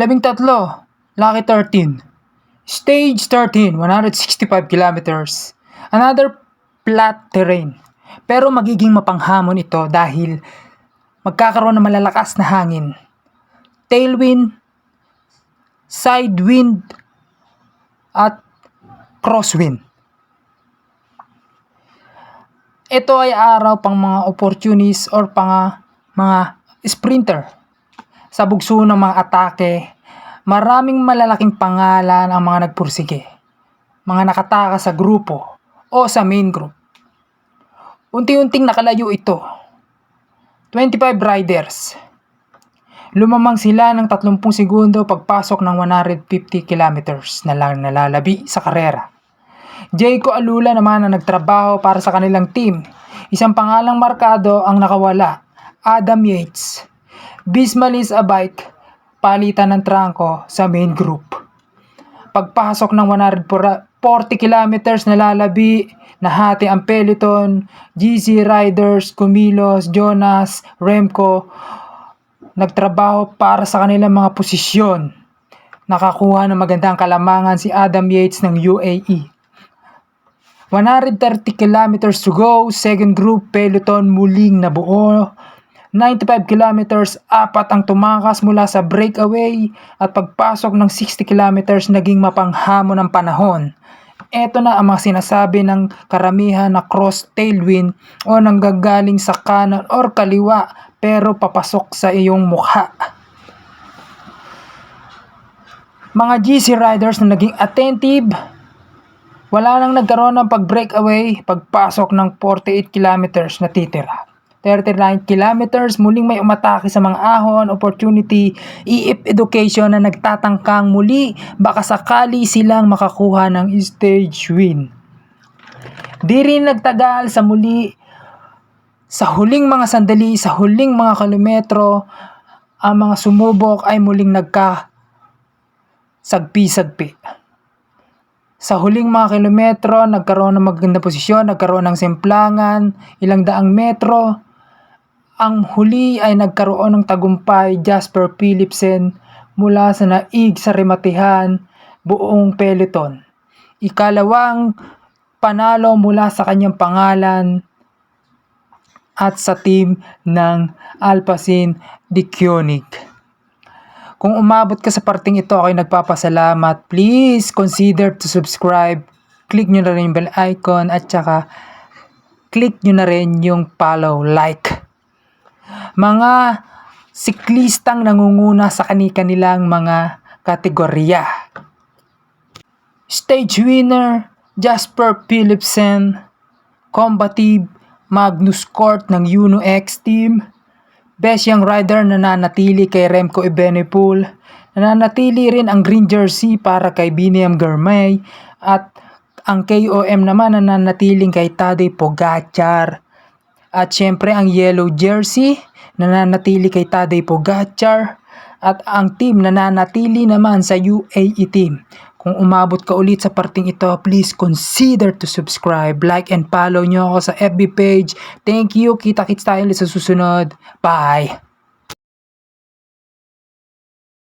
13, Lucky 13. Stage 13, 165 kilometers. Another flat terrain. Pero magiging mapanghamon ito dahil magkakaroon ng malalakas na hangin. Tailwind, side wind, at crosswind. Ito ay araw pang mga opportunists or mga sprinter. Sa bugso ng mga atake, maraming malalaking pangalan ang mga nagpursige. Mga nakatakas sa grupo o sa main group. Unti-unting nakalayo ito. 25 riders. Lumamang sila ng 30 segundo pagpasok ng 150 kilometers na lang nalalabi sa karera. Jayco Alula naman ang nagtrabaho para sa kanilang team. Isang pangalang markado ang nakawala, Adam Yates. Bismalis a bike, palitan ng trangko sa main group. Pagpasok ng 140 kilometers na lalabi, nahati ang peloton, GC Riders, Kumilos, Jonas, Remco, nagtrabaho para sa kanilang mga posisyon. Nakakuha ng magandang kalamangan si Adam Yates ng UAE. 130 kilometers to go, second group peloton muling nabuo. 95 kilometers, 4 ang tumakas mula sa breakaway at pagpasok ng 60 kilometers naging mapanghamon ng panahon. Ito na ang mga sinasabi ng karamihan na cross tailwind o nanggagaling sa kanan or kaliwa pero papasok sa iyong mukha. Mga GC riders na naging attentive, wala nang nagkaroon ng pag-breakaway pagpasok ng 48 kilometers na titira. 39 kilometers, muling may umatake sa mga ahon, opportunity, EF Education na nagtatangkang muli baka sakali silang makakuha ng stage win. Di rin nagtagal sa muli, sa huling mga sandali, sa huling mga kilometro, ang mga sumubok ay muling nagkasagpi-sagpi. Sa huling mga kilometro, nagkaroon ng magandang posisyon, nagkaroon ng semplangan, ilang daang metro. Ang huli ay nagkaroon ng tagumpay Jasper Philipsen mula sa naig sa rematihan buong peloton. Ikalawang panalo mula sa kanyang pangalan at sa team ng Alpecin Deceuninck. Kung umabot ka sa parting ito, ako'y nagpapasalamat. Please consider to subscribe. Click nyo na rin yung bell icon at saka click nyo na rin yung follow, like. Mga siklistang nangunguna sa kanilang mga kategorya. Stage winner, Jasper Philipsen. Combative, Magnus Cort ng Uno X Team. Best Young Rider nananatili kay Remco Evenepoel. Nananatili rin ang green jersey para kay Biniam Girmay. At ang KOM naman nananatiling kay Tadej Pogacar. At syempre ang yellow jersey nananatili kay Tadej Pogacar. At ang team nananatili naman sa UAE team. Kung umabot ka ulit sa parting ito, please consider to subscribe, like, and follow nyo ako sa FB page. Thank you. Kita-kits tayo ulit sa susunod. Bye!